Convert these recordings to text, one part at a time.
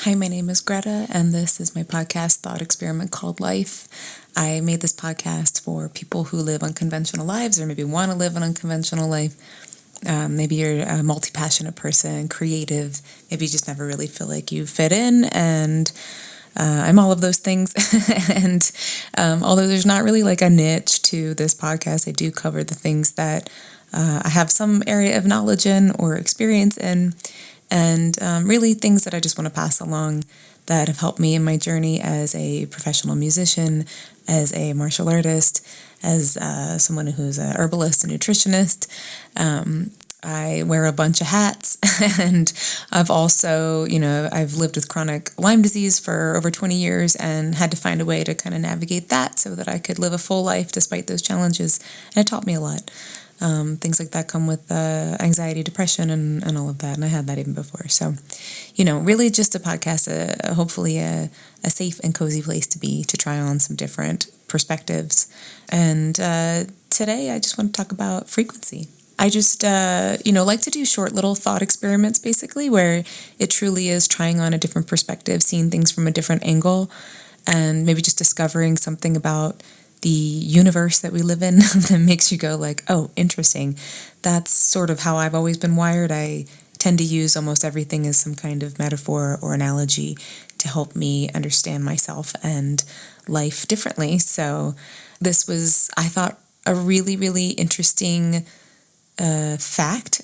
Hi, my name is Greta, and this is my podcast thought experiment called Life. I made this podcast for people who live unconventional lives or maybe want to live an unconventional life. Maybe you're a multi-passionate person, creative, maybe you just never really feel like you fit in, and I'm all of those things. And although there's not really like a niche to this podcast, I do cover the things that I have some area of knowledge in or experience in, and really things that I just want to pass along that have helped me in my journey as a professional musician, as a martial artist, as someone who's a herbalist, a nutritionist. I wear a bunch of hats, and I've also, I've lived with chronic Lyme disease for over 20 years and had to find a way to kind of navigate that so that I could live a full life despite those challenges. And it taught me a lot. Things like that come with anxiety, depression, and all of that. And I had that even before. So, really just a podcast, hopefully a safe and cozy place to try on some different perspectives. And today I just want to talk about frequency. I just, like to do short little thought experiments, basically, where it truly is trying on a different perspective, seeing things from a different angle, and maybe just discovering something about the universe that we live in that makes you go like, oh, interesting. That's sort of how I've always been wired. I tend to use almost everything as some kind of metaphor or analogy to help me understand myself and life differently. So this was, I thought, a really, really interesting fact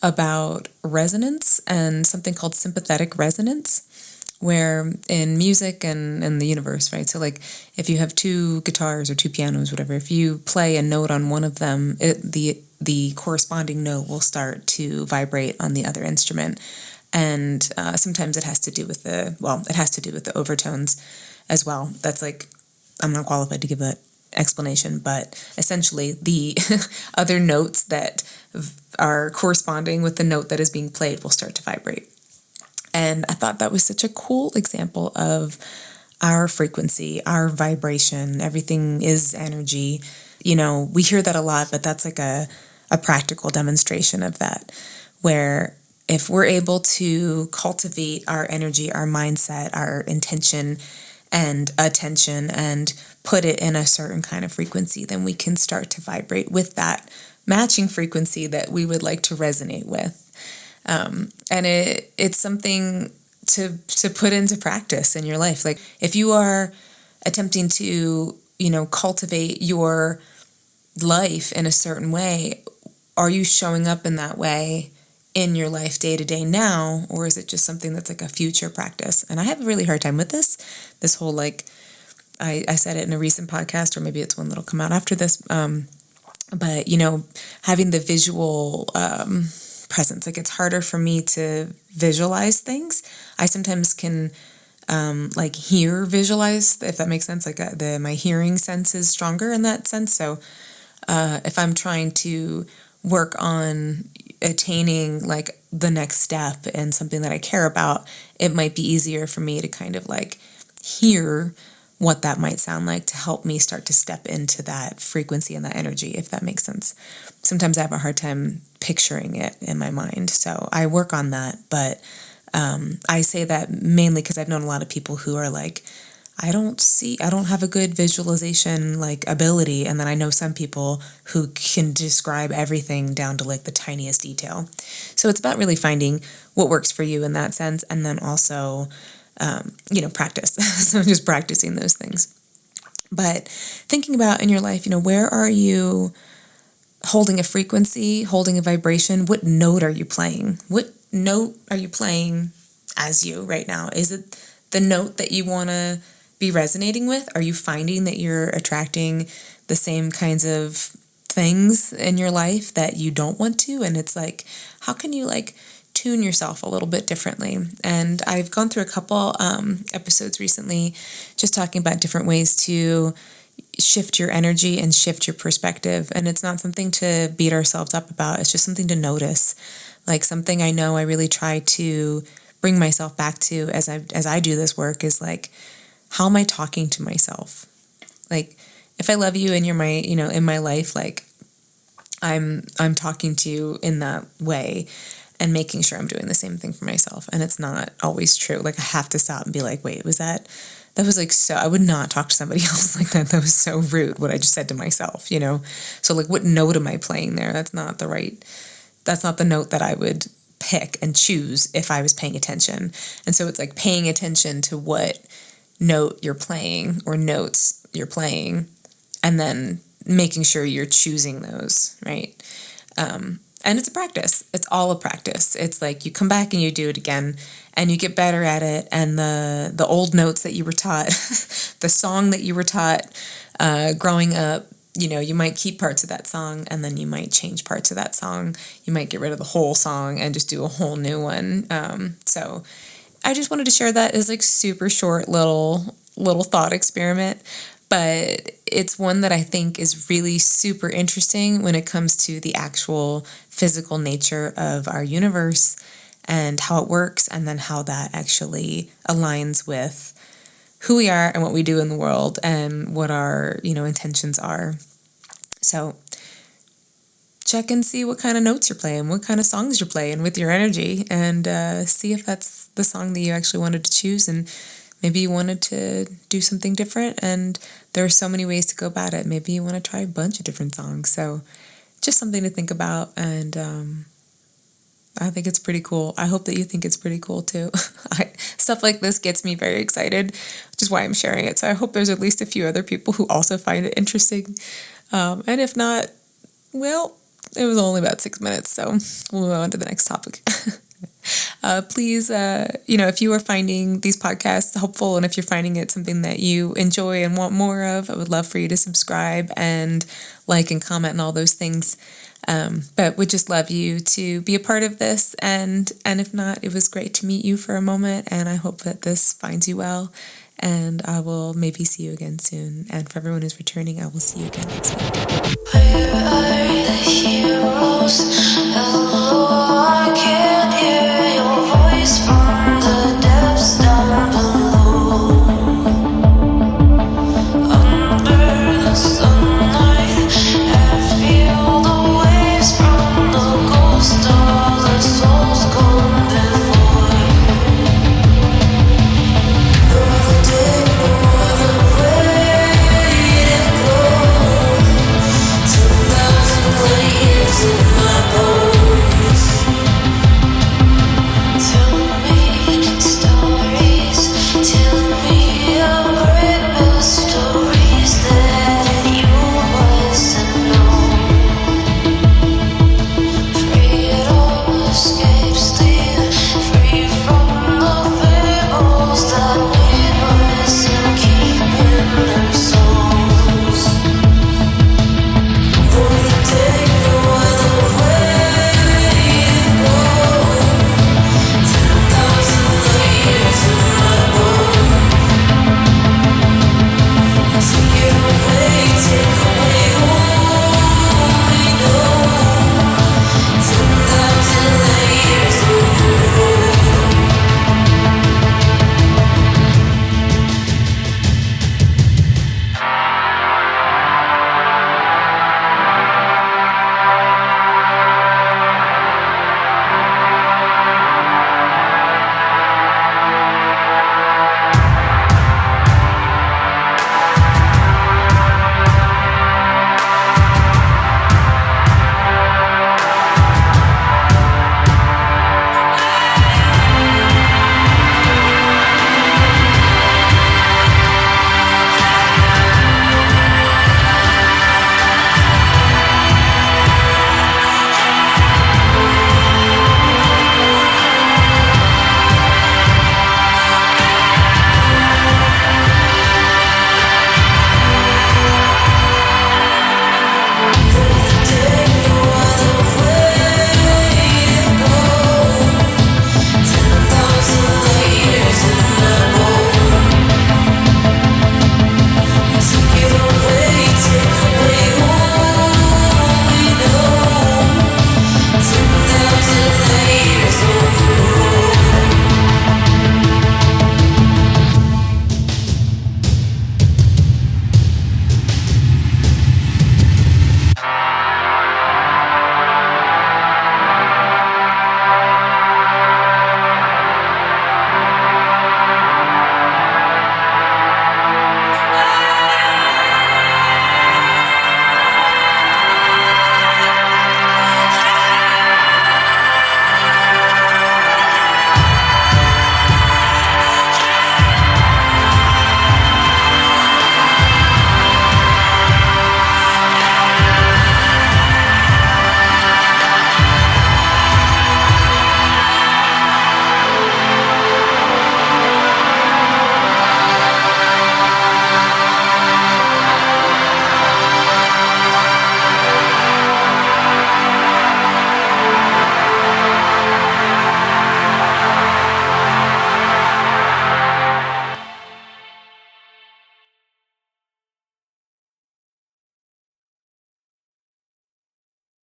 about resonance and something called sympathetic resonance, where in music and in the universe, right? So like if you have two guitars or two pianos, whatever, if you play a note on one of them, the corresponding note will start to vibrate on the other instrument. And sometimes it has to do with the overtones as well. That's like, I'm not qualified to give that explanation, but essentially the other notes that are corresponding with the note that is being played will start to vibrate. And I thought that was such a cool example of our frequency, our vibration. Everything is energy. We hear that a lot, but that's like a practical demonstration of that, where if we're able to cultivate our energy, our mindset, our intention and attention and put it in a certain kind of frequency, then we can start to vibrate with that matching frequency that we would like to resonate with. And it's something to put into practice in your life. Like if you are attempting to, cultivate your life in a certain way, are you showing up in that way in your life day to day now? Or is it just something that's like a future practice? And I have a really hard time with this whole, like, I said it in a recent podcast, or maybe it's one that'll come out after this. But, having the visual, presence, like it's harder for me to visualize things. I sometimes can visualize, if that makes sense. Like my hearing sense is stronger in that sense. So if I'm trying to work on attaining like the next step in something that I care about, it might be easier for me to kind of like hear what that might sound like to help me start to step into that frequency and that energy, if that makes sense. Sometimes I have a hard time picturing it in my mind, so I work on that. But I say that mainly because I've known a lot of people who are like, I don't have a good visualization like ability, and then I know some people who can describe everything down to like the tiniest detail. So it's about really finding what works for you in that sense, and then also practice. So just practicing those things. But thinking about in your life, where are you holding a frequency, holding a vibration? What note are you playing? What note are you playing as you right now? Is it the note that you want to be resonating with? Are you finding that you're attracting the same kinds of things in your life that you don't want to? And it's like, how can you like tune yourself a little bit differently? And I've gone through a couple episodes recently just talking about different ways to shift your energy and shift your perspective. And it's not something to beat ourselves up about. It's just something to notice. Like something I know I really try to bring myself back to as I do this work is like, how am I talking to myself? Like if I love you and you're my, in my life, like I'm talking to you in that way. and making sure I'm doing the same thing for myself. And it's not always true. Like, I have to stop and be like, wait, that was like, so I would not talk to somebody else like that. That was so rude what I just said to myself, So like, what note am I playing there? That's not the note that I would pick and choose if I was paying attention. And so it's like paying attention to what note you're playing or notes you're playing, and then making sure you're choosing those, right? And it's a practice. It's all a practice. It's like you come back and you do it again and you get better at it. And the old notes that you were taught, the song that you were taught growing up, you might keep parts of that song and then you might change parts of that song. You might get rid of the whole song and just do a whole new one. So I just wanted to share that as like super short little thought experiment. But it's one that I think is really super interesting when it comes to the actual physical nature of our universe and how it works, and then how that actually aligns with who we are and what we do in the world and what our, intentions are. So check and see what kind of notes you're playing, what kind of songs you're playing with your energy, and see if that's the song that you actually wanted to choose. And maybe you wanted to do something different, and there are so many ways to go about it. Maybe you want to try a bunch of different songs. So just something to think about, and I think it's pretty cool. I hope that you think it's pretty cool too. Stuff like this gets me very excited, which is why I'm sharing it. So I hope there's at least a few other people who also find it interesting. And if not, well, it was only about 6 minutes, so we'll move on to the next topic. Please, if you are finding these podcasts helpful, and if you're finding it something that you enjoy and want more of, I would love for you to subscribe and like and comment and all those things. But would just love you to be a part of this. And if not, it was great to meet you for a moment, and I hope that this finds you well. And I will maybe see you again soon. And for everyone who's returning, I will see you again next week. Where are the heroes?